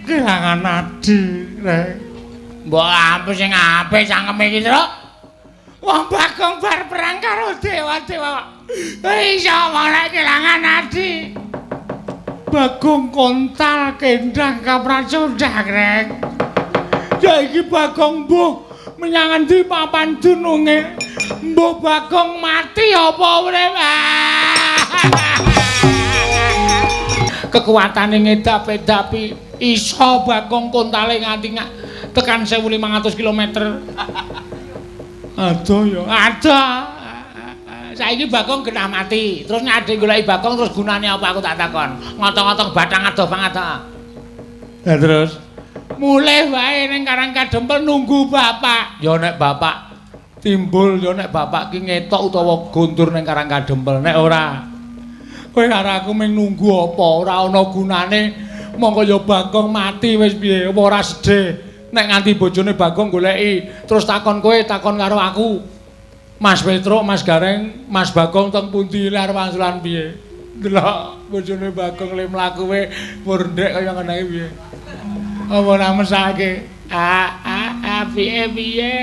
kelangan nadi rek. Mbok apa sing apik cangkeme iki, Truk? Wong Bagong bar perang karo dewa-dewa. Iso malah kelangan nadi. Bagong kontal kendang kapracundang rek. Ya iki Bagong mbuh menyang endi papan dununge. Mbuh Bagong mati apa urip? Kekuatane ngedap-edapi iso Bagong kontale nganti tekan 1500 km. Ada ya, ada. Saiki Bagong genah mati. Terus nyade goleki Bagong terus gunane apa aku tak takon. Ngotong-ngotong batang adoh banget ta. Lah terus mulih wae ning Karang Kadempel nunggu bapak. Ya nek bapak timbul ya nek bapak ki ngetok utawa guntur ning Karang Kadempel. Nek ora kowe karo aku mung nunggu apa ora ana gunane. Mongko ya Bagong mati wis piye apa ora sedih. Nek nganti bojone Bagong goleki terus takon kowe takon karo aku. Mas Petruk, Mas Gareng, Mas Bagong teng pundi lar wangsulan piye? Delok bojone Bagong le mlaku we mur ndek kaya ngene iki piye? Apa ora mesake? Piye piye?